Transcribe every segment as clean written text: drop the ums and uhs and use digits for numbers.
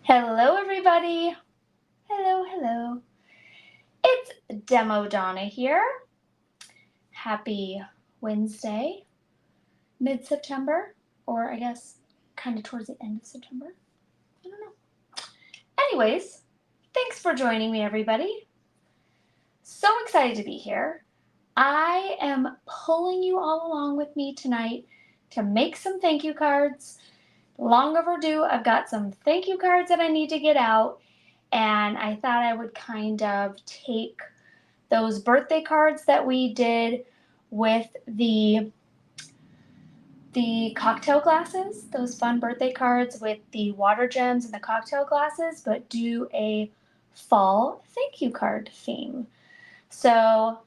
Hello, everybody. Hello, hello. It's Demo Donna here. Happy Wednesday, mid-September, or I guess kind of towards the end of September. I don't know. Anyways, thanks for joining me, everybody. So excited to be here. I am pulling you all along with me tonight to make some thank you cards. Long overdue. I've got some thank you cards that I need to get out, and I thought I would kind of take those birthday cards that we did with the cocktail glasses, those fun birthday cards with the water gems and the cocktail glasses, but do a fall thank you card theme. So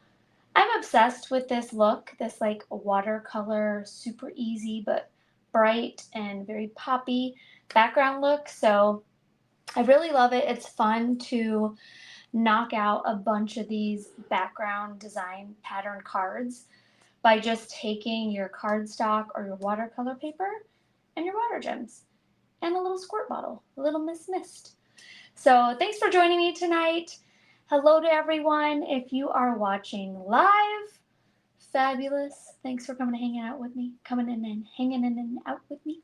I'm obsessed with this look, this like watercolor, super easy but bright and very poppy background look. So I really love it. It's fun to knock out a bunch of these background design pattern cards by just taking your cardstock or your watercolor paper and your water gems and a little squirt bottle, a little Miss Mist. So thanks for joining me tonight. Hello to everyone. If you are watching live, fabulous. Thanks for coming and hanging out with me, coming in and hanging in and out with me.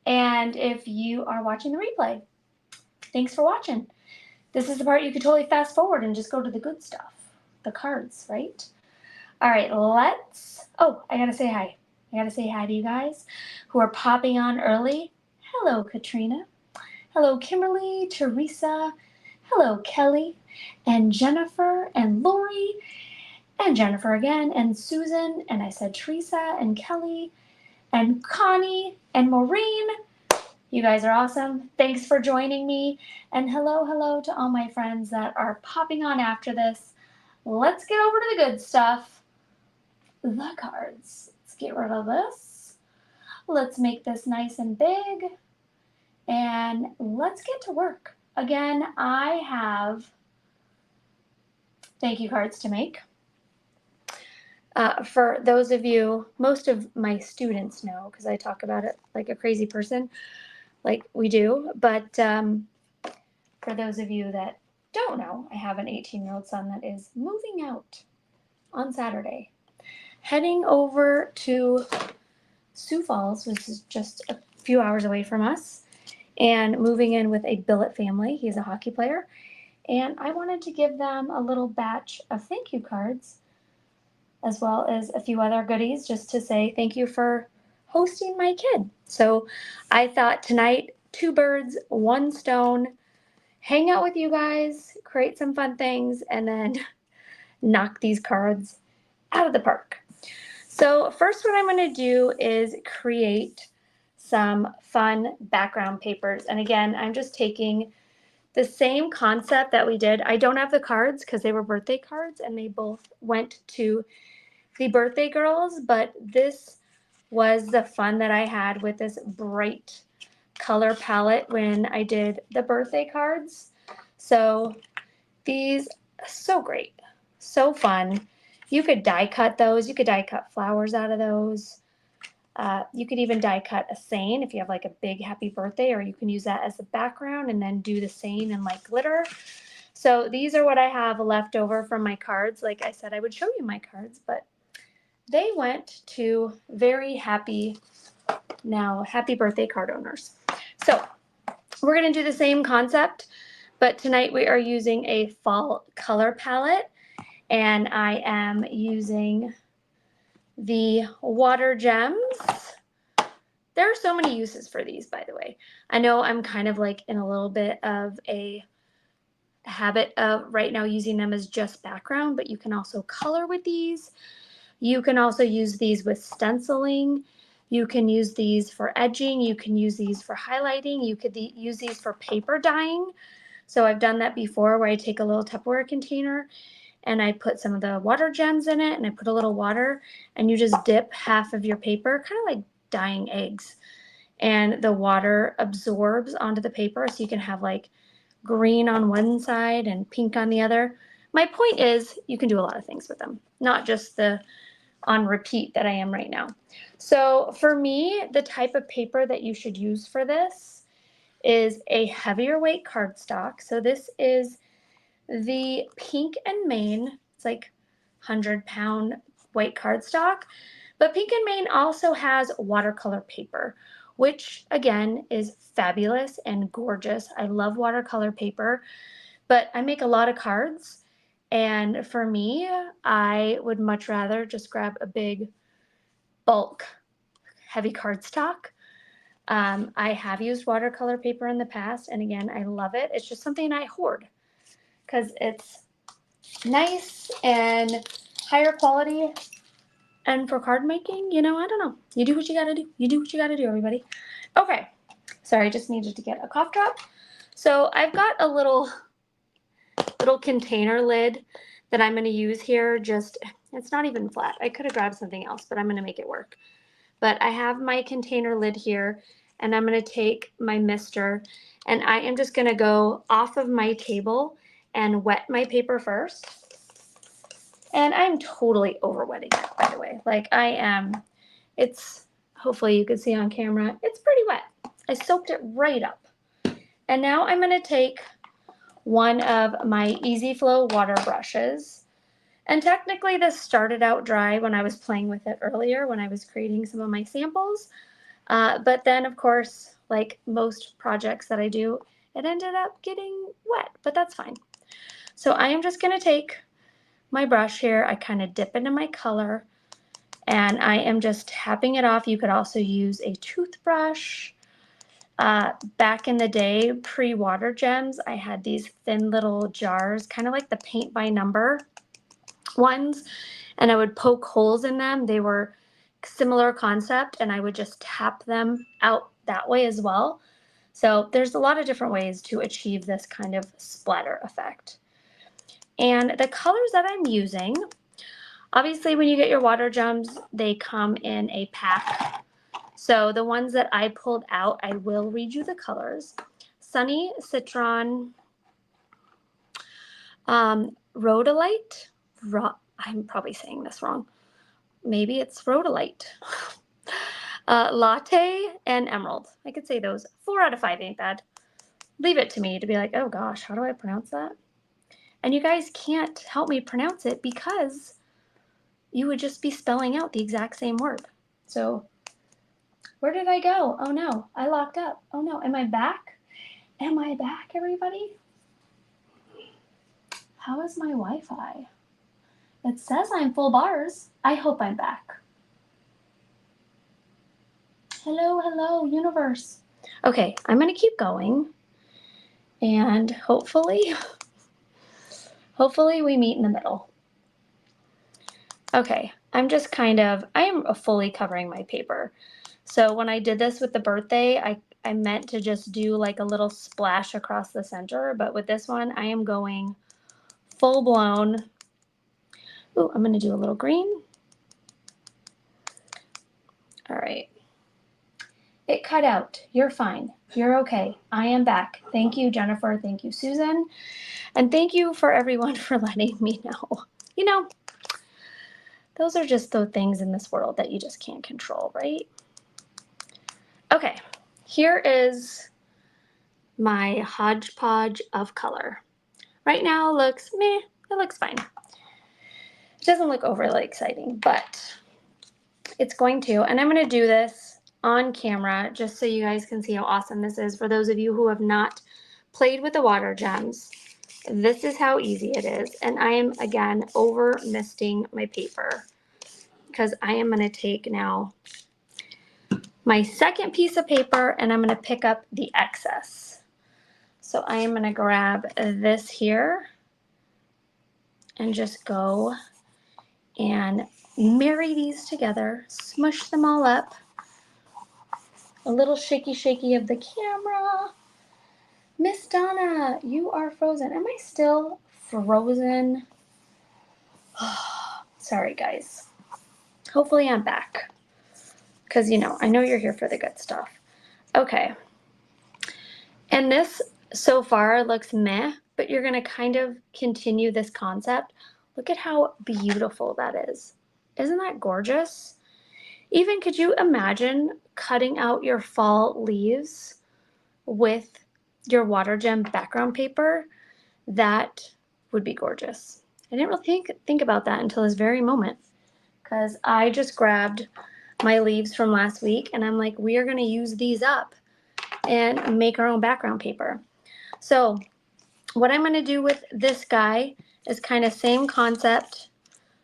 And if you are watching the replay, thanks for watching. This is the part you could totally fast forward and just go to the good stuff, the cards, right? All right, I gotta say hi. I gotta say hi to you guys who are popping on early. Hello, Katrina. Hello, Kimberly, Teresa. Hello, Kelly, and Jennifer, and Lori, and Jennifer again, and Susan, and I said Teresa, and Kelly, and Connie, and Maureen. You guys are awesome. Thanks for joining me. And hello to all my friends that are popping on after this. Let's get over to the good stuff. The cards. Let's get rid of this. Let's make this nice and big. And let's get to work. Again, I have thank you cards to make. For those of you, most of my students know because I talk about it like a crazy person, like we do. But for those of you that don't know, I have an 18-year-old son that is moving out on Saturday, heading over to Sioux Falls, which is just a few hours away from us, and moving in with a billet family. He's a hockey player. And I wanted to give them a little batch of thank you cards, as well as a few other goodies, just to say thank you for hosting my kid. So I thought tonight, 2 birds, 1 stone, hang out with you guys, create some fun things, and then knock these cards out of the park. So first what I'm going to do is create some fun background papers. And again, I'm just taking the same concept that we did. I don't have the cards because they were birthday cards and they both went to the birthday girls, but this was the fun that I had with this bright color palette when I did the birthday cards. So these, so great, so fun. You could die cut those. You could die cut flowers out of those. You could even die cut a saying if you have like a big happy birthday, or you can use that as the background and then do the saying in like glitter. So these are what I have left over from my cards. Like I said, I would show you my cards, but they went to very happy birthday card owners. So we're going to do the same concept, but tonight we are using a fall color palette, and I am using the water gems. There are so many uses for these, by the way. I know I'm kind of like in a little bit of a habit of right now using them as just background, but you can also color with these. You can also use these with stenciling. You can use these for edging. You can use these for highlighting. You could use these for paper dyeing. So I've done that before where I take a little Tupperware container and I put some of the water gems in it and I put a little water and you just dip half of your paper, kind of like dyeing eggs. And the water absorbs onto the paper so you can have like green on one side and pink on the other. My point is you can do a lot of things with them, not just the on repeat that I am right now. So for me, the type of paper that you should use for this is a heavier weight cardstock. So this is the Pink and Main. It's like 100-pound white cardstock. But Pink and Main also has watercolor paper, which again is fabulous and gorgeous. I love watercolor paper, but I make a lot of cards. And for me, I would much rather just grab a big bulk heavy cardstock. I have used watercolor paper in the past, and again, I love it. It's just something I hoard because it's nice and higher quality. And for card making, you know, I don't know. You do what you gotta do. You do what you gotta do, everybody. Okay. Sorry, I just needed to get a cough drop. So I've got a little container lid that I'm going to use here. Just, it's not even flat. I could have grabbed something else, but I'm going to make it work. But I have my container lid here, and I'm going to take my mister, and I am just going to go off of my table and wet my paper first. And I'm totally over wetting it, by the way. Like I am, it's, hopefully you can see on camera, it's pretty wet. I soaked it right up. And now I'm going to take one of my Easy Flow water brushes. And technically this started out dry when I was playing with it earlier, when I was creating some of my samples. But then of course, like most projects that I do, it ended up getting wet, but that's fine. So I am just going to take my brush here. I kind of dip into my color and I am just tapping it off. You could also use a toothbrush. Back in the day, pre-water gems, I had these thin little jars, kind of like the paint by number ones, and I would poke holes in them. They were similar concept, and I would just tap them out that way as well. So there's a lot of different ways to achieve this kind of splatter effect. And the colors that I'm using, obviously when you get your water gems, they come in a pack. So the ones that I pulled out, I will read you the colors. Sunny Citron, Rhodolite, I'm probably saying this wrong. Maybe it's Rhodolite. Latte and Emerald. I could say those. 4 out of 5 ain't bad. Leave it to me to be like, oh gosh, how do I pronounce that? And you guys can't help me pronounce it because you would just be spelling out the exact same word. So where did I go? Oh no, I locked up. Oh no, am I back? Am I back, everybody? How is my Wi-Fi? It says I'm full bars. I hope I'm back. Hello, hello, universe. Okay, I'm gonna keep going and hopefully we meet in the middle. Okay, I'm just kind of, I am fully covering my paper. So when I did this with the birthday, I meant to just do like a little splash across the center, but with this one, I am going full blown. Ooh, I'm gonna do a little green. All right. It cut out. You're fine. You're okay. I am back. Thank you, Jennifer. Thank you, Susan. And thank you for everyone for letting me know. You know, those are just the things in this world that you just can't control, right? Okay, here is my hodgepodge of color. Right now it looks meh, it looks fine. It doesn't look overly exciting, but it's going to. And I'm going to do this on camera just so you guys can see how awesome this is. For those of you who have not played with the water gems, this is how easy it is. And I am, again, over misting my paper because I am going to take now my second piece of paper and I'm going to pick up the excess. So I am going to grab this here and just go and marry these together, smush them all up. A little shaky of the camera. Miss Donna, you are frozen. Am I still frozen? Sorry, guys. Hopefully I'm back. Because, you know, I know you're here for the good stuff. Okay. And this so far looks meh, but you're going to kind of continue this concept. Look at how beautiful that is. Isn't that gorgeous? Even could you imagine cutting out your fall leaves with your water gem background paper, that would be gorgeous. I didn't really think about that until this very moment, because I just grabbed my leaves from last week and I'm like, we are going to use these up and make our own background paper. So what I'm going to do with this guy is kind of same concept,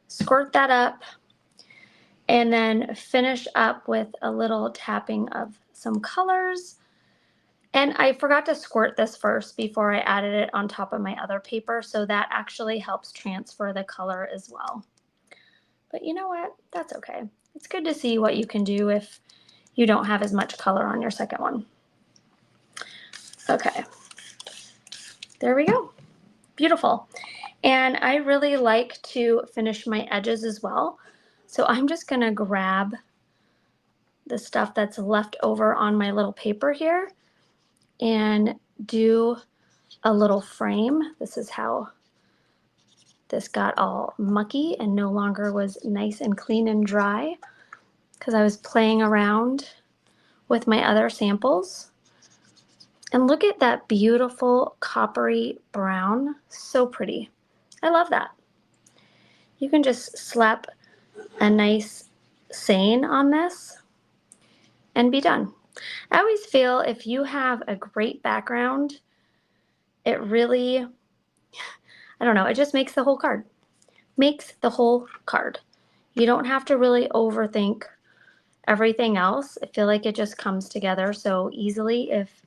squirt that up, and then finish up with a little tapping of some colors. And I forgot to squirt this first before I added it on top of my other paper, so that actually helps transfer the color as well. But you know what? That's okay. It's good to see what you can do if you don't have as much color on your second one. Okay, there we go. Beautiful. And I really like to finish my edges as well. So I'm just gonna grab the stuff that's left over on my little paper here and do a little frame. This is how this got all mucky and no longer was nice and clean and dry, because I was playing around with my other samples. And look at that beautiful coppery brown. So pretty. I love that. You can just slap a nice saying on this and be done. I always feel if you have a great background, it really, I don't know, it just makes the whole card. Makes the whole card. You don't have to really overthink everything else. I feel like it just comes together so easily if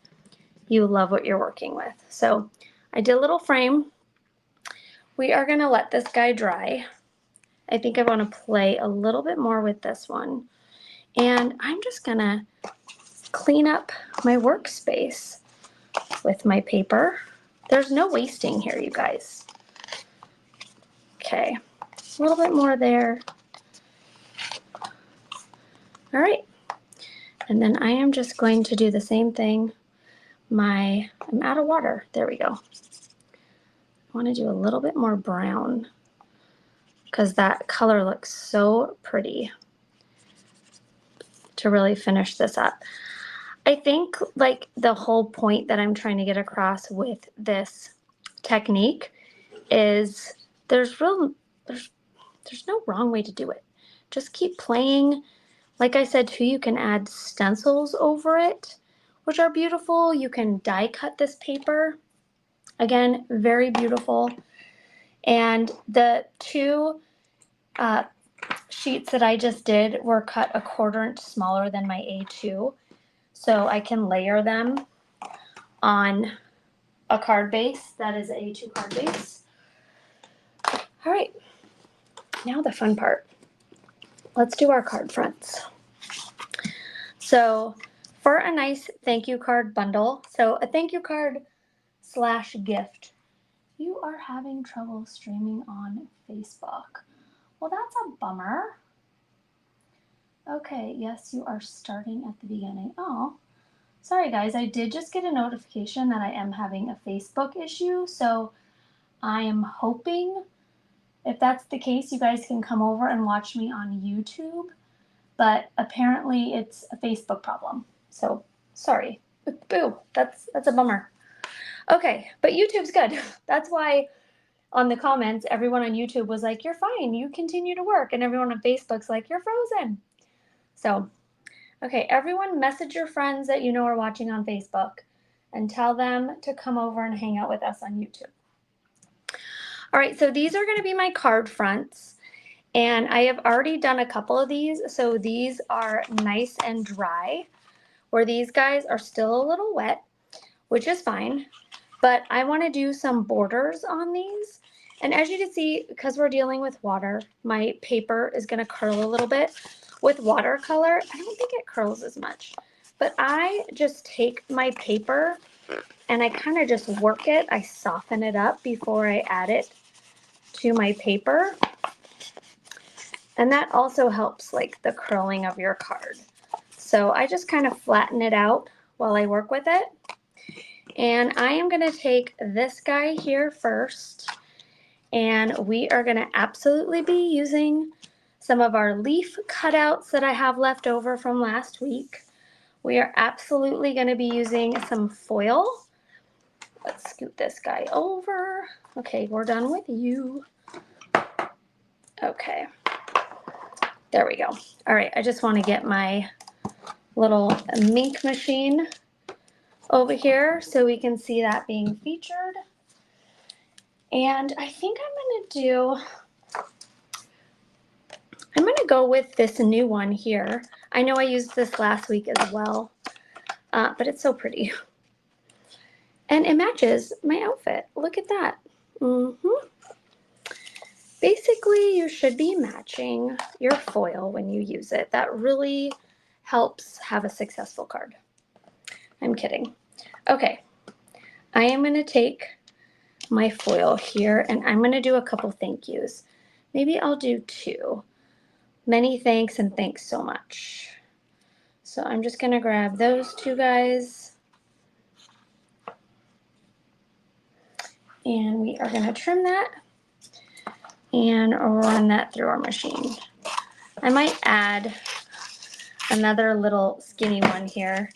you love what you're working with. So I did a little frame. We are going to let this guy dry. I think I want to play a little bit more with this one. And I'm just going to clean up my workspace with my paper. There's no wasting here, you guys. Okay, a little bit more there. All right, and then I am just going to do the same thing. I'm out of water. There we go. I want to do a little bit more brown because that color looks so pretty to really finish this up. I think like the whole point that I'm trying to get across with this technique is there's no wrong way to do it. Just keep playing. Like I said too, you can add stencils over it, which are beautiful. You can die cut this paper. Again, very beautiful. And the two sheets that I just did were cut a 1/4 inch smaller than my A2. So I can layer them on a card base that is an A2 card base. All right, now the fun part. Let's do our card fronts. So for a nice thank you card bundle, so a thank you card / gift, you are having trouble streaming on Facebook. Well, that's a bummer. Okay, yes, you are starting at the beginning. Oh, sorry guys, I did just get a notification that I am having a Facebook issue, so I am hoping if that's the case, you guys can come over and watch me on YouTube, but apparently it's a Facebook problem. So sorry, boo, that's a bummer. Okay, but YouTube's good. That's why on the comments, everyone on YouTube was like, you're fine, you continue to work. And everyone on Facebook's like, you're frozen. So, okay, everyone message your friends that you know are watching on Facebook and tell them to come over and hang out with us on YouTube. All right, so these are going to be my card fronts. And I have already done a couple of these. So these are nice and dry, where these guys are still a little wet, which is fine. But I want to do some borders on these. And as you can see, because we're dealing with water, my paper is going to curl a little bit. With watercolor, I don't think it curls as much. But I just take my paper and I kind of just work it. I soften it up before I add it to my paper. And that also helps like the curling of your card. So I just kind of flatten it out while I work with it. And I am going to take this guy here first, and we are going to absolutely be using some of our leaf cutouts that I have left over from last week. We are absolutely going to be using some foil. Let's scoot this guy over. Okay, we're done with you. Okay, there we go. All right, I just want to get my little mink machine over here so we can see that being featured. And I think I'm gonna go with this new one here. I know I used this last week as well, but it's so pretty. And it matches my outfit. Look at that. Basically, you should be matching your foil when you use it. That really helps have a successful card. I'm kidding. Okay, I am gonna take my foil here and I'm gonna do a couple thank yous. Maybe I'll do 2. Many thanks and thanks so much. So I'm just gonna grab those 2 guys and we are gonna trim that and run that through our machine. I might add another little skinny one here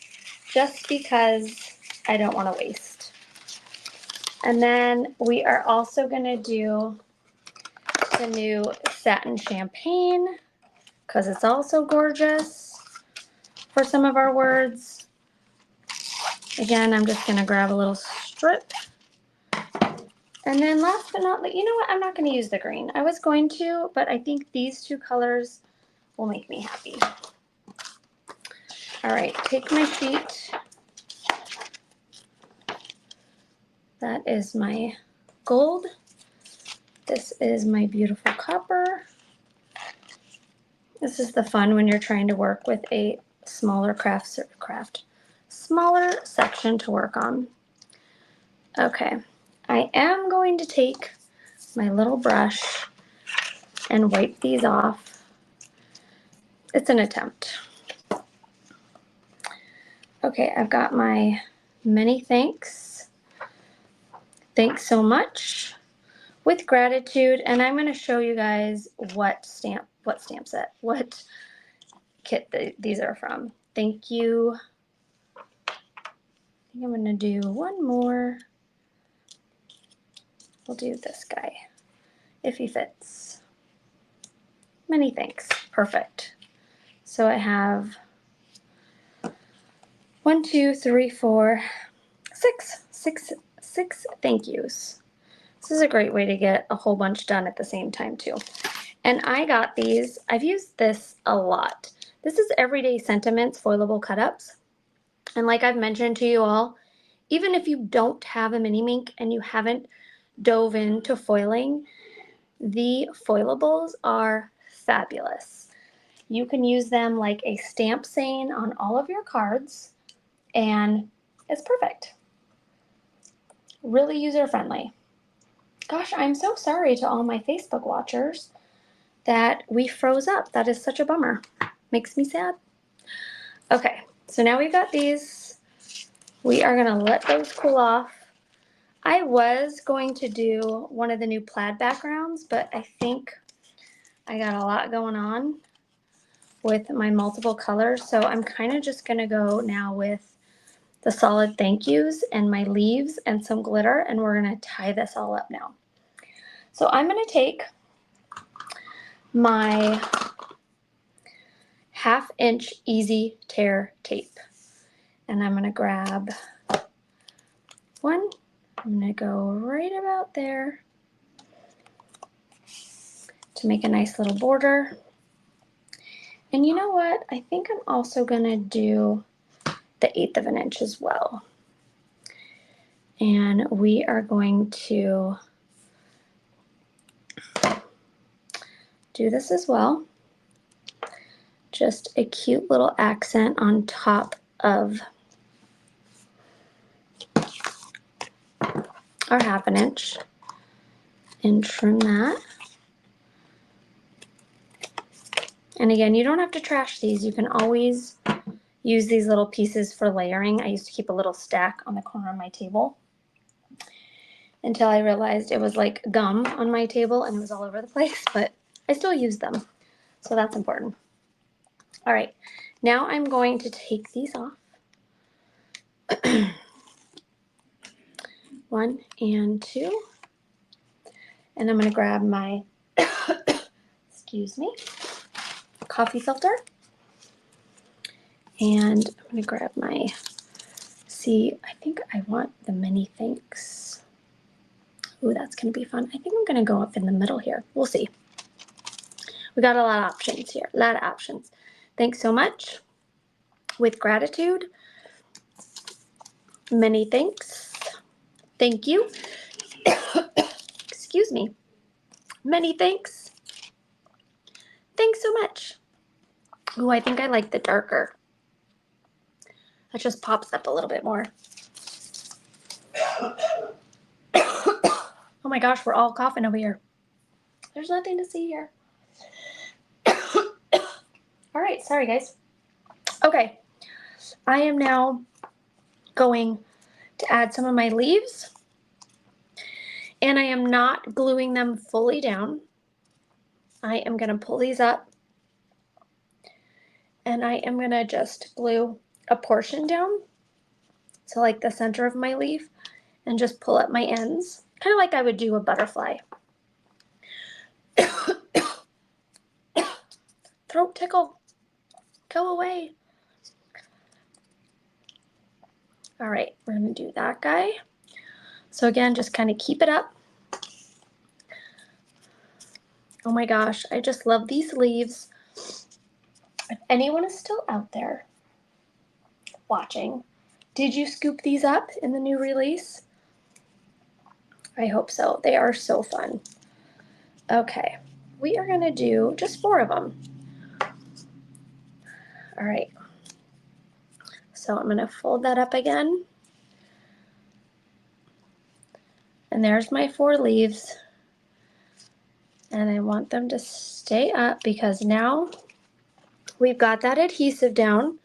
just because I don't want to waste. And then we are also gonna do the new satin champagne because it's also gorgeous for some of our words. Again, I'm just gonna grab a little strip. And then last but not least, you know what? I'm not gonna use the green. I was going to, but I think these 2 colors will make me happy. All right, take my sheet. That is my gold. This is my beautiful copper. This is the fun when you're trying to work with a smaller smaller section to work on. Okay, I am going to take my little brush and wipe these off. It's an attempt. Okay, I've got my many thanks. Thanks so much. With gratitude, and I'm going to show you guys what kit these are from. Thank you. I think I'm going to do one more. We'll do this guy if he fits. Many thanks. Perfect. So I have 1, 2, 3, 4, 6 thank yous. This is a great way to get a whole bunch done at the same time too. And I got these, I've used this a lot. This is Everyday Sentiments foilable cut-ups. And like I've mentioned to you all, even if you don't have a mini mink and you haven't dove into foiling, the foilables are fabulous. You can use them like a stamp saying on all of your cards and it's perfect. Really user friendly. Gosh, I'm so sorry to all my Facebook watchers that we froze up. That is such a bummer. Makes me sad. Okay, so now we've got these. We are gonna let those cool off. I was going to do one of the new plaid backgrounds, but I think I got a lot going on with my multiple colors. So I'm kind of just gonna go now with the solid thank yous and my leaves and some glitter, and we're gonna tie this all up now. So I'm gonna take my 1/2 inch easy tear tape and I'm gonna grab one. I'm gonna go right about there to make a nice little border. And you know what? I think I'm also gonna do the 1/8 of an inch as well. And we are going to do this as well. Just a cute little accent on top of our 1/2 inch and trim that. And again, you don't have to trash these. You can always use these little pieces for layering. I used to keep a little stack on the corner of my table until I realized it was like gum on my table and it was all over the place, but I still use them. So that's important. All right, now I'm going to take these off 1 and 2. And I'm going to grab my, excuse me, coffee filter. And I'm going to grab my, I think I want the mini thanks. Ooh, that's going to be fun. I think I'm going to go up in the middle here. We'll see. We got a lot of options here, a lot of options. Thanks so much. With gratitude. Many thanks. Thank you. Excuse me. Many thanks. Thanks so much. Ooh, I think I like the darker. That just pops up a little bit more. Oh my gosh, we're all coughing over here. There's nothing to see here. All right, sorry guys. Okay, I am now going to add some of my leaves, and I am not gluing them fully down. I am going to pull these up, and I am going to just glue a portion down, so like the center of my leaf, and just pull up my ends, kind of like I would do a butterfly. Throat tickle, go away. All right, we're gonna do that guy. So again, just kind of keep it up. Oh my gosh, I just love these leaves. If anyone is still out there watching, did you scoop these up in the new release? I hope so. They are so fun. Okay, we are gonna do just 4 of them. All right, so I'm gonna fold that up again. And there's my 4 leaves. And I want them to stay up because now we've got that adhesive down.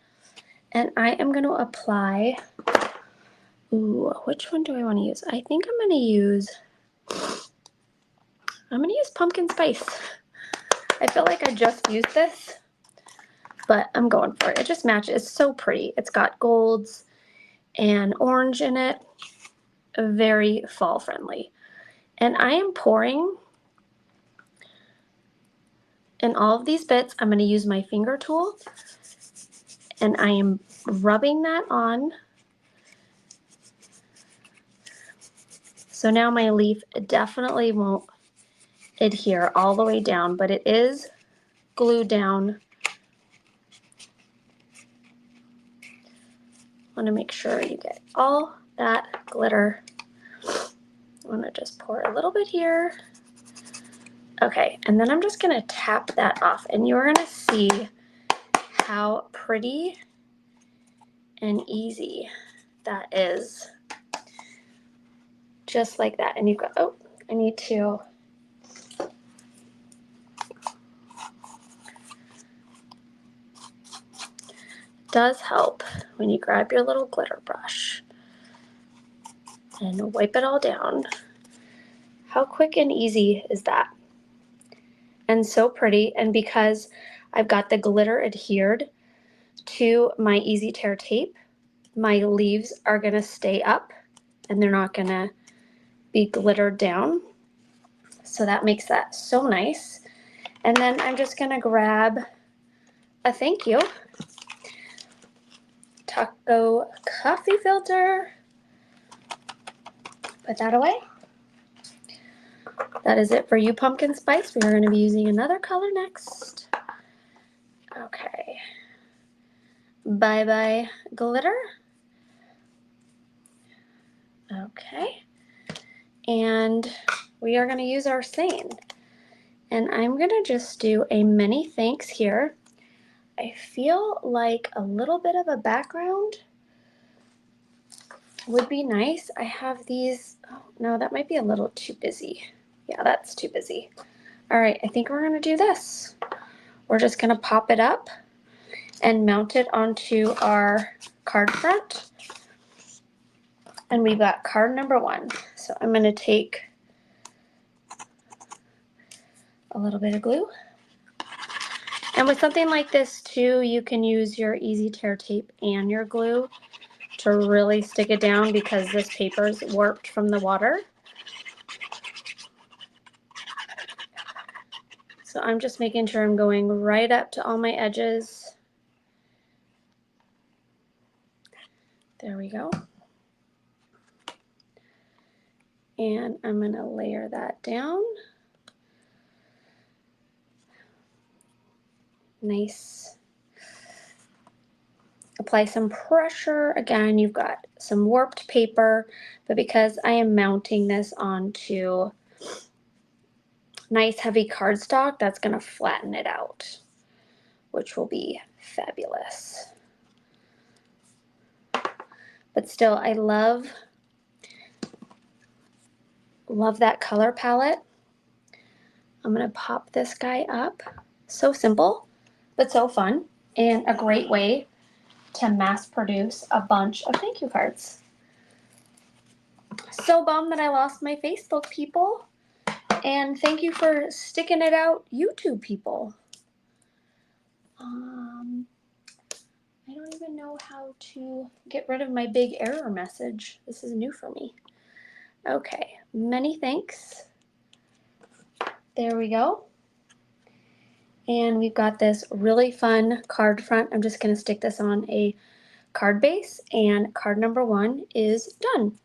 And I am going to apply, ooh, which one do I want to use? I think I'm going to use pumpkin spice. I feel like I just used this, but I'm going for it. It just matches. It's so pretty. It's got golds and orange in it. Very fall friendly. And I am pouring in all of these bits. I'm going to use my finger tool, and I am rubbing that on. So now my leaf definitely won't adhere all the way down, but it is glued down. I want to make sure you get all that glitter. I want to just pour a little bit here. Okay, and then I'm just going to tap that off, and you're going to see how pretty and easy that is. Just like that. And you've got, oh, I need to does help when you grab your little glitter brush and wipe it all down. How quick and easy is that? And so pretty. And because I've got the glitter adhered to my Easy Tear tape, my leaves are going to stay up and they're not going to be glittered down. So that makes that so nice. And then I'm just going to grab a thank you taco coffee filter. Put that away. That is it for you, pumpkin spice. We are going to be using another color next. Okay. Bye-bye glitter. Okay. And we are going to use our stain. And I'm going to just do a mini thanks here. I feel like a little bit of a background would be nice. I have these, oh no, that might be a little too busy. Yeah, that's too busy. All right, I think we're going to do this. We're just going to pop it up and mount it onto our card front. And we've got card number 1. So I'm going to take a little bit of glue. And with something like this too, you can use your Easy Tear tape and your glue to really stick it down because this paper is warped from the water. So I'm just making sure I'm going right up to all my edges. There we go. And I'm going to layer that down. Nice. Apply some pressure. Again, you've got some warped paper, but because I am mounting this onto nice heavy cardstock, that's going to flatten it out, which will be fabulous. But still, I love that color palette. I'm going to pop this guy up. So simple, but so fun, and a great way to mass produce a bunch of thank you cards. So bummed that I lost my Facebook people, and thank you for sticking it out, YouTube people. I don't even know how to get rid of my big error message. This is new for me. Okay, many thanks. There we go. And we've got this really fun card front. I'm just going to stick this on a card base, and card number 1 is done.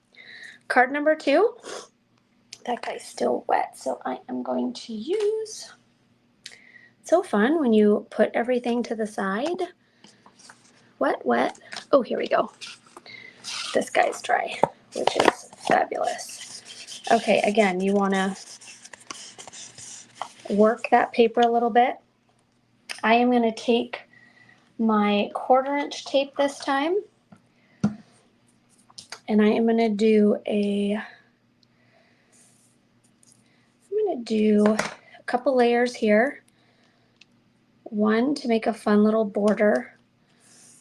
Card number 2, that guy's still wet, so I am going to use, so fun when you put everything to the side. Wet, wet. Oh, here we go. This guy's dry, which is fabulous. Okay, again, you want to work that paper a little bit. I am going to take my 1/4" tape this time, and I am going to do a couple layers here. One to make a fun little border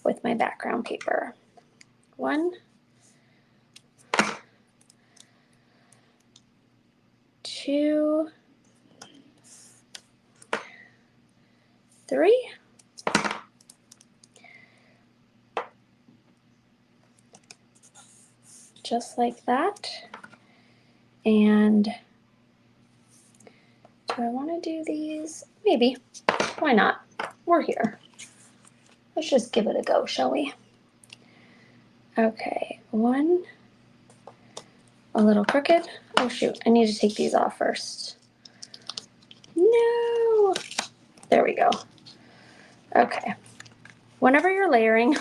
with my background paper. 1, 2, 3. Just like that. And do I want to do these? Maybe. Why not? We're here. Let's just give it a go, shall we? Okay, 1, a little crooked. Oh shoot, I need to take these off first. No! There we go. Okay. Whenever you're layering,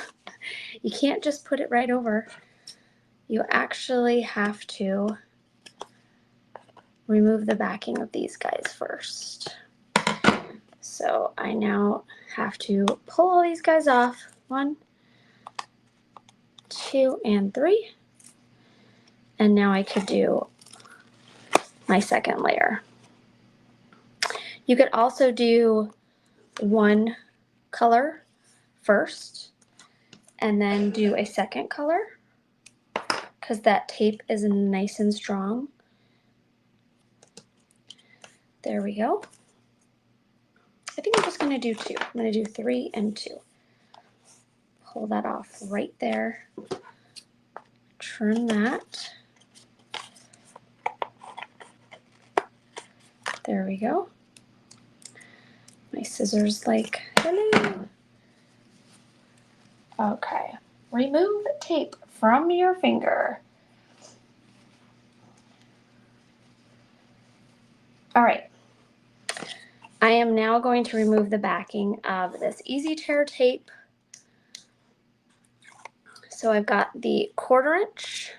you can't just put it right over. You actually have to remove the backing of these guys first. So I now have to pull all these guys off. 1, 2, and 3. And now I could do my second layer. You could also do one color first and then do a second color because that tape is nice and strong. There we go. I think I'm just going to do 2. I'm going to do 3 and 2. Pull that off right there. Turn that. There we go. My scissors like, hello. Okay. Remove tape from your finger. All right. I am now going to remove the backing of this Easy Tear tape. So I've got the 1/4"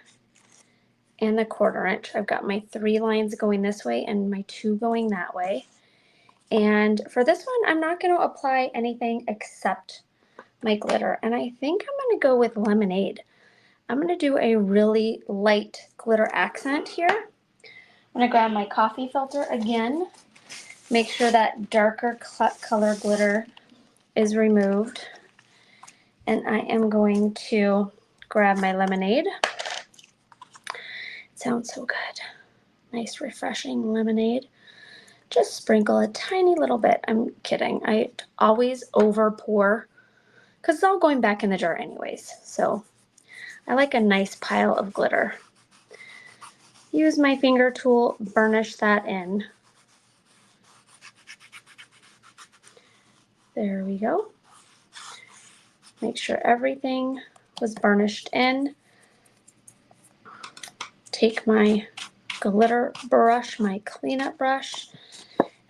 and the 1/4". I've got my 3 lines going this way and my 2 going that way. And for this one, I'm not going to apply anything except my glitter. And I think I'm going to go with lemonade. I'm going to do a really light glitter accent here. I'm going to grab my coffee filter again. Make sure that darker color glitter is removed. And I am going to grab my lemonade. It sounds so good. Nice, refreshing lemonade. Just sprinkle a tiny little bit. I'm kidding. I always over pour because it's all going back in the jar anyways. So I like a nice pile of glitter. Use my finger tool, burnish that in. There we go. Make sure everything was burnished in. Take my glitter brush, my cleanup brush,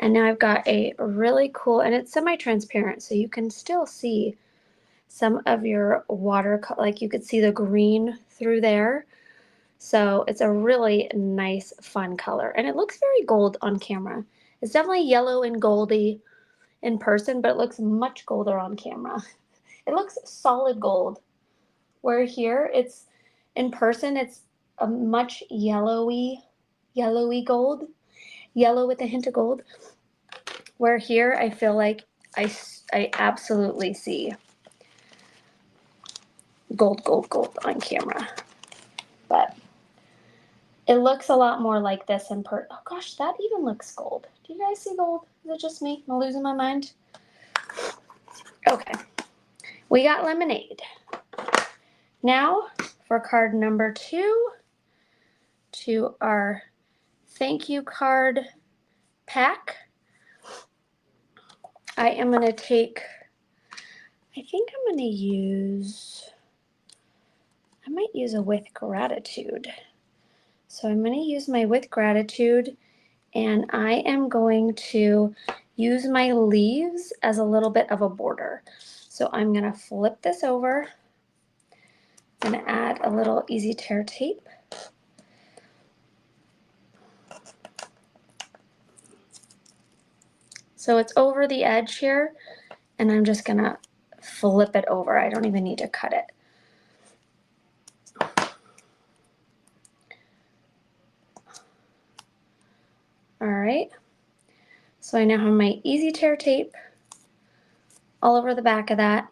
and now I've got a really cool, and it's semi-transparent, so you can still see some of your water, like you could see the green through there. So it's a really nice, fun color, and it looks very gold on camera. It's definitely yellow and goldy in person, but it looks much golder on camera. It looks solid gold, where here it's in person, it's a much yellowy gold, yellow with a hint of gold. Where here I feel like I absolutely see gold on camera, but it looks a lot more like this in person. Oh gosh, that even looks gold. Do you guys see gold? Is it just me? Am I losing my mind? Okay, we got lemonade. Now for card number 2, to our thank you card pack, I am going to take, I think I'm going to use, I might use a with gratitude. So I'm going to use my with gratitude, and I am going to use my leaves as a little bit of a border. So I'm going to flip this over. I'm going to add a little easy tear tape. So it's over the edge here, and I'm just going to flip it over. I don't even need to cut it. All right. So I now have my easy tear tape all over the back of that.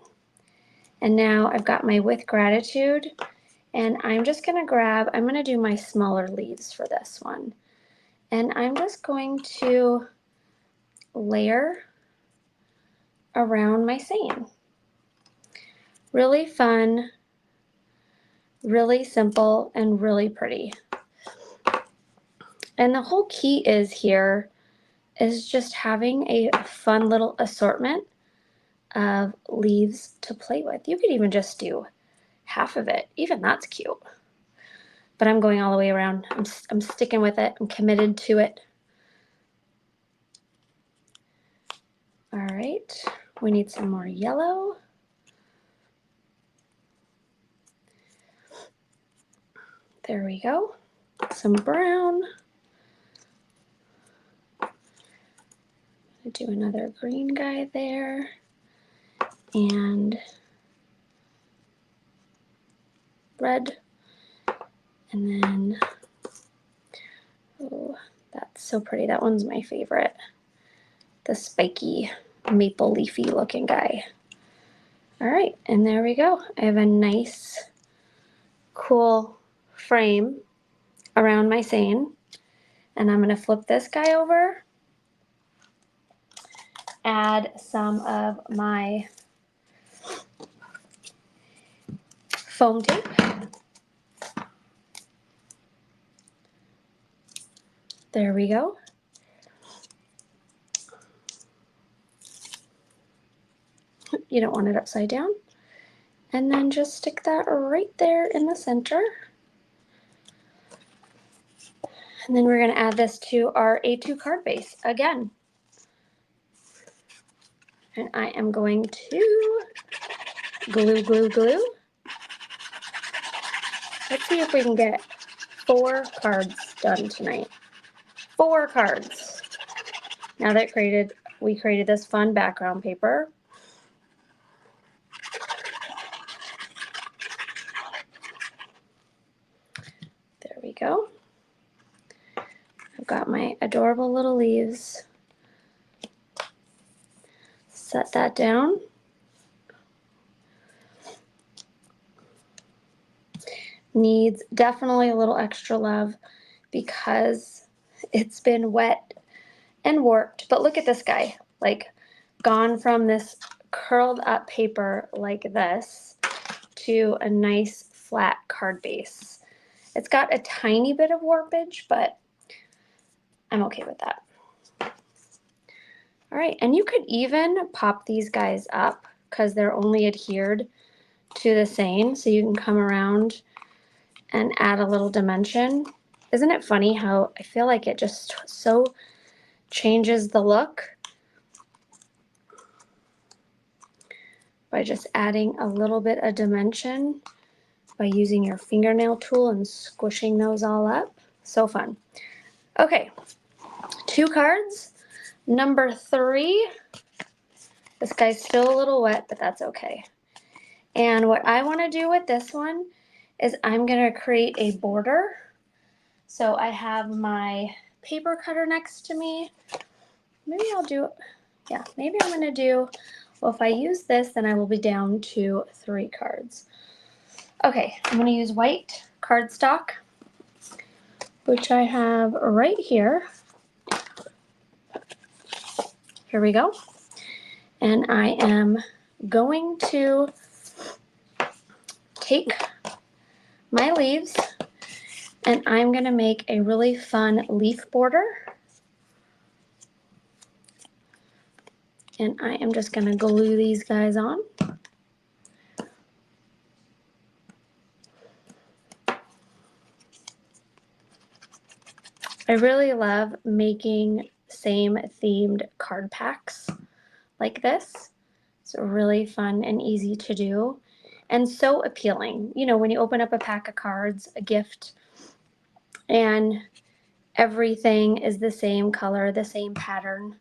And now I've got my with gratitude, and I'm just going to grab, I'm going to do my smaller leaves for this one. And I'm just going to layer around my seine. Really fun, really simple, and really pretty. And the whole key is here is just having a fun little assortment of leaves to play with. You could even just do half of it. Even that's cute. But I'm going all the way around. I'm sticking with it. I'm committed to it. All right, we need some more yellow. There we go. Some brown. Do another green guy there. And red. And then, oh, that's so pretty. That one's my favorite. The spiky, maple leafy looking guy. All right, and there we go. I have a nice, cool frame around my seine. And I'm going to flip this guy over, add some of my foam tape. There we go. You don't want it upside down. And then just stick that right there in the center. And then we're going to add this to our A2 card base again. And I am going to glue. Let's see if we can get 4 cards done tonight. 4 cards. Now that we created this fun background paper. There we go. I've got my adorable little leaves. Set that down. Needs definitely a little extra love because it's been wet and warped. But look at this guy, like gone from this curled up paper like this to a nice flat card base. It's got a tiny bit of warpage, but I'm okay with that. All right, and you could even pop these guys up because they're only adhered to the same, so you can come around and add a little dimension. Isn't it funny how I feel like it just so changes the look by just adding a little bit of dimension by using your fingernail tool and squishing those all up. So fun. Okay, 2 cards. Number 3, this guy's still a little wet, but that's okay. And what I want to do with this one is I'm going to create a border. So I have my paper cutter next to me. Maybe I'll do, yeah, maybe I'm going to do, well, if I use this, then I will be down to 3 cards. Okay, I'm going to use white cardstock, which I have right here. Here we go. And I am going to take my leaves and I'm going to make a really fun leaf border. And I am just going to glue these guys on. I really love making same themed card packs like this. It's really fun and easy to do and so appealing. You know, when you open up a pack of cards, a gift, and everything is the same color, the same pattern,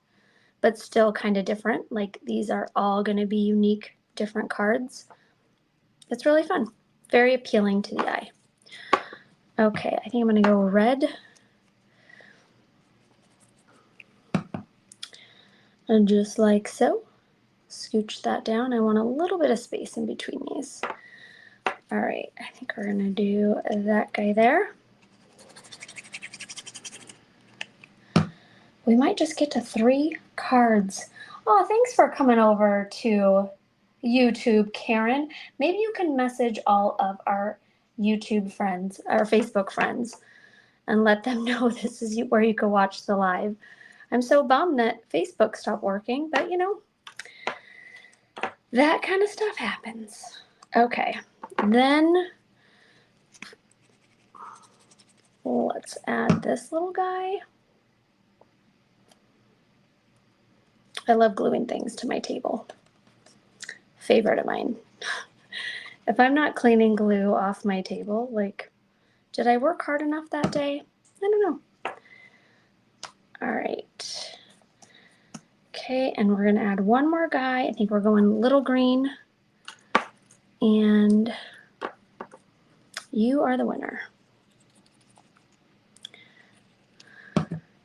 but still kind of different. Like these are all going to be unique, different cards. It's really fun. Very appealing to the eye. Okay, I think I'm going to go red. And just like so, scooch that down. I want a little bit of space in between these. All right, I think we're gonna do that guy there. We might just get to 3 cards. Oh, thanks for coming over to YouTube, Karen. Maybe you can message all of our YouTube friends, our Facebook friends, and let them know this is where you can watch the live. I'm so bummed that Facebook stopped working, but you know, that kind of stuff happens. Okay, then let's add this little guy. I love gluing things to my table. Favorite of mine. If I'm not cleaning glue off my table, like, did I work hard enough that day? I don't know. All right. Okay, and we're gonna add one more guy. I think we're going little green. And you are the winner.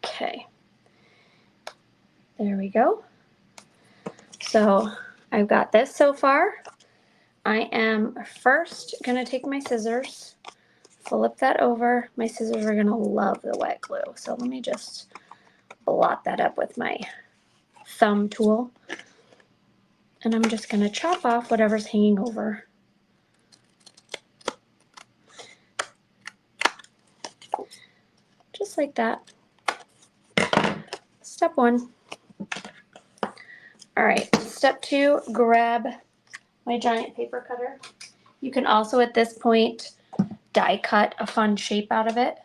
Okay. There we go. So I've got this so far. I am first gonna take my scissors, flip that over. My scissors are gonna love the wet glue. So let me just blot that up with my thumb tool. And I'm just gonna chop off whatever's hanging over. Just like that. Step 1. All right, step 2, grab my giant paper cutter. You can also at this point die cut a fun shape out of it.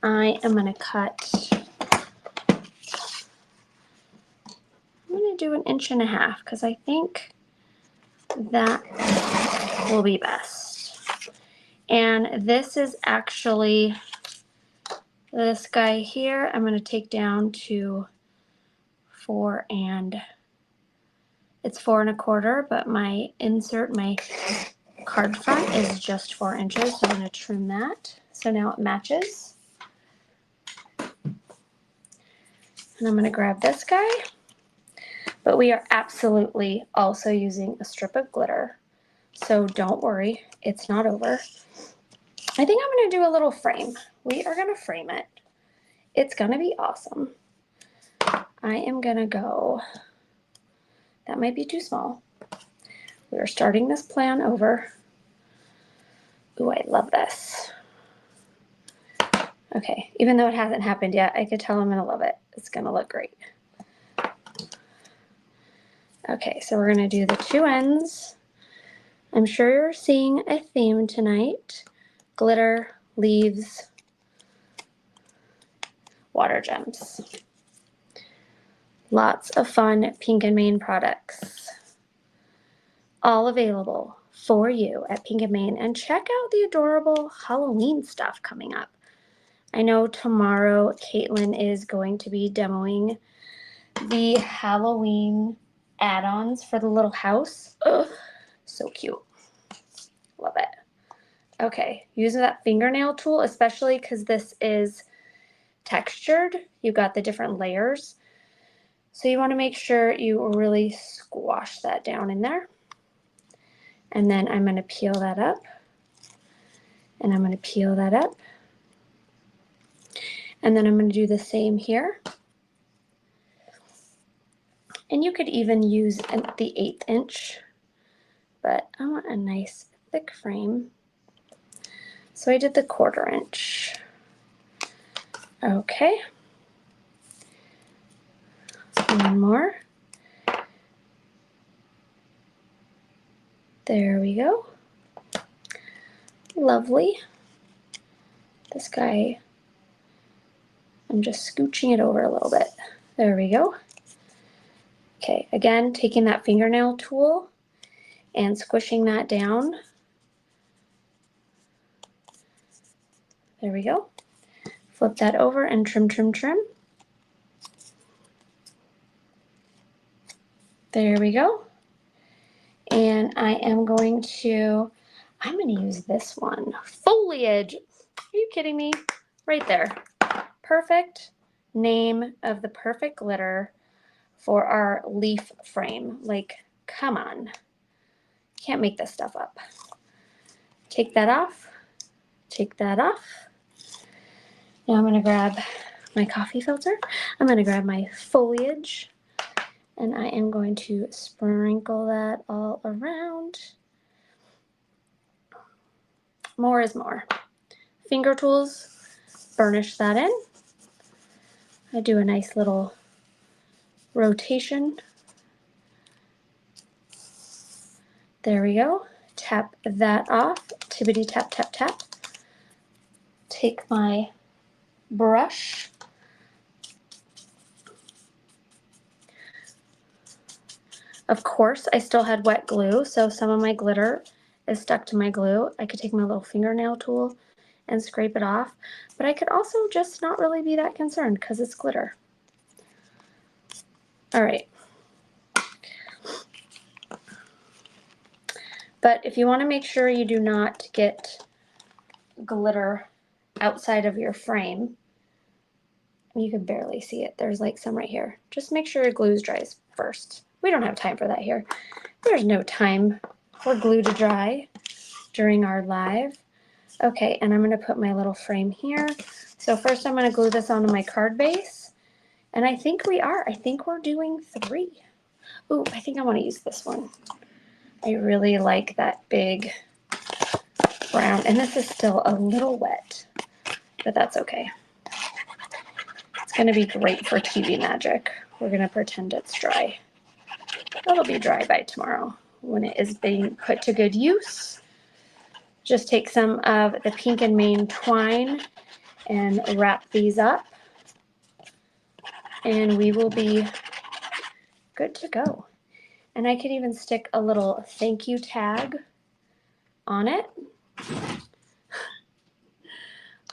I am going to cut, I'm going to do 1.5 inches because I think that will be best. And this is actually this guy here. I'm going to take down to 4 and it's 4 1/4, but my insert, my card front is just 4 inches. So I'm going to trim that. So now it matches. And I'm going to grab this guy. But we are absolutely also using a strip of glitter. So don't worry, it's not over. I think I'm going to do a little frame. We are going to frame it. It's going to be awesome. I am going to go, that might be too small. We are starting this plan over. Ooh, I love this. Okay, even though it hasn't happened yet, I could tell I'm gonna love it. It's gonna look great. Okay, so we're gonna do the two ends. I'm sure you're seeing a theme tonight. Glitter, leaves, water gems. Lots of fun Pink and Main products. All available for you at Pink and Main. And check out the adorable Halloween stuff coming up. I know tomorrow Caitlin is going to be demoing the Halloween add-ons for the little house. Ugh, so cute. Love it. Okay, using that fingernail tool, especially because this is textured. You've got the different layers. So you want to make sure you really squash that down in there. And then I'm going to peel that up. And I'm going to peel that up. And then I'm going to do the same here. And you could even use the 1/8 inch, but I want a nice thick frame. So I did the 1/4 inch. Okay. One more. There we go. Lovely. This guy, I'm just scooching it over a little bit. There we go. Okay, again, taking that fingernail tool and squishing that down. There we go. Flip that over and trim, trim, trim. There we go. And I'm going to use this one. Foliage. Are you kidding me? Right there. Perfect name of the perfect glitter for our leaf frame. Like, come on. Can't make this stuff up. Take that off. Take that off. Now I'm going to grab my coffee filter. I'm going to grab my foliage. And I am going to sprinkle that all around. More is more. Finger tools, burnish that in. I do a nice little rotation. There we go. Tap that off. Tippity tap, tap, tap. Take my brush. Of course, I still had wet glue, so some of my glitter is stuck to my glue. I could take my little fingernail tool and scrape it off, but I could also just not really be that concerned because it's glitter. All right. But if you want to make sure you do not get glitter outside of your frame, you can barely see it. There's like some right here. Just make sure your glue dries first. We don't have time for that here. There's no time for glue to dry during our live. Okay, and I'm going to put my little frame here. So first I'm going to glue this onto my card base. And I think we're doing 3. Ooh, I think I want to use this one. I really like that big brown. And this is still a little wet, but that's okay. It's going to be great for TV magic. We're going to pretend it's dry. It'll be dry by tomorrow when it is being put to good use. Just take some of the Pink and Main twine and wrap these up, and we will be good to go. And I could even stick a little thank you tag on it.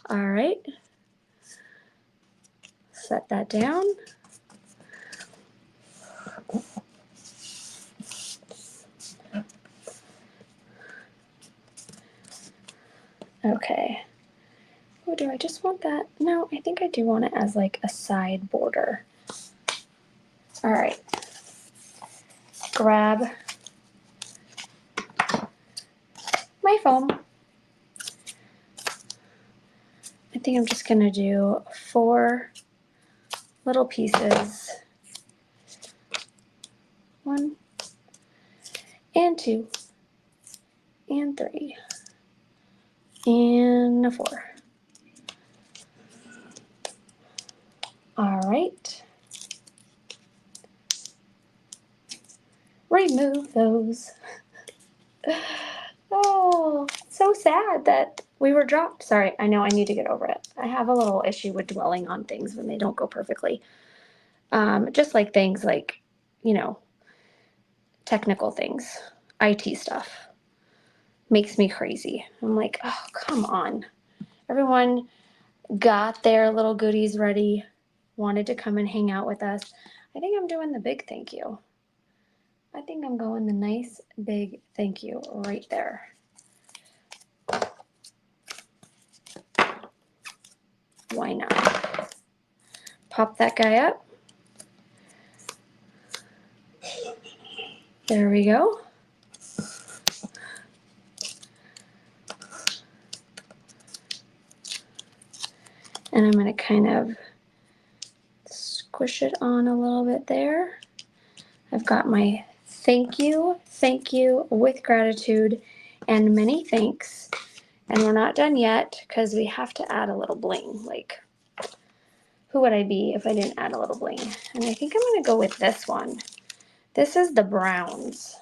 All right. Set that down. Okay. Oh, do I just want that? No, I think I do want it as like a side border. All right. Grab my foam. I think I'm just going to do 4 little pieces. 1. and 2, and 3, and a 4. All right. Remove those. Oh, so sad that we were dropped. Sorry, I know I need to get over it. I have a little issue with dwelling on things when they don't go perfectly. Just like things like, you know, technical things, IT stuff makes me crazy. I'm like, oh, come on. Everyone got their little goodies ready, wanted to come and hang out with us. I think I'm doing the big thank you. I think I'm going the nice big thank you right there. Why not? Pop that guy up. There we go. And I'm going to kind of squish it on a little bit there. I've got my thank you with gratitude, and many thanks. And we're not done yet because we have to add a little bling. Like, who would I be if I didn't add a little bling? And I think I'm going to go with this one. This is the browns.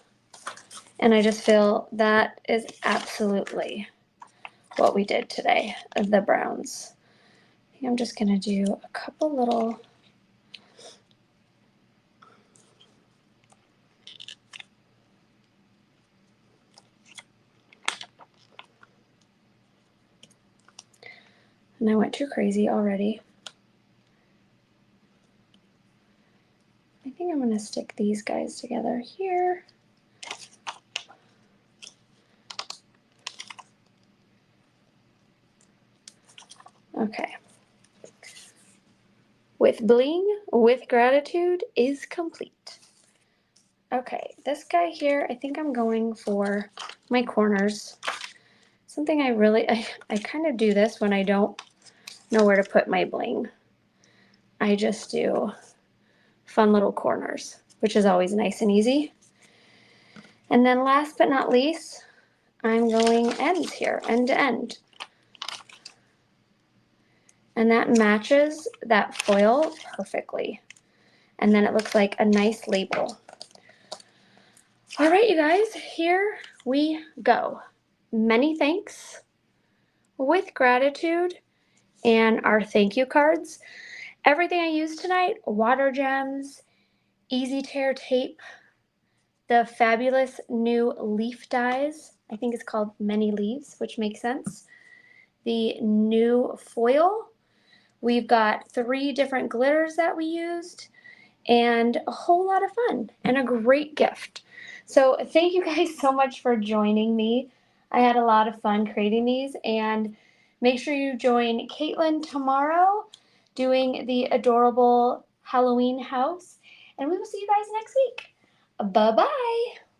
And I just feel that is absolutely what we did today, the browns. I think I'm just going to do a couple little and I went too crazy already. I think I'm going to stick these guys together here. Okay. With bling, with gratitude is complete. Okay, this guy here, I think I'm going for my corners. Something I kind of do this when I don't know where to put my bling. I just do fun little corners, which is always nice and easy. And then last but not least, I'm going ends here, end to end. And that matches that foil perfectly. And then it looks like a nice label. All right, you guys, here we go. Many thanks with gratitude and our thank you cards. Everything I used tonight, water gems, easy tear tape, the fabulous new leaf dies. I think it's called Many Leaves, which makes sense. The new foil. We've got 3 different glitters that we used and a whole lot of fun and a great gift. So thank you guys so much for joining me. I had a lot of fun creating these, and make sure you join Caitlin tomorrow doing the adorable Halloween house, and we will see you guys next week. Bye-bye.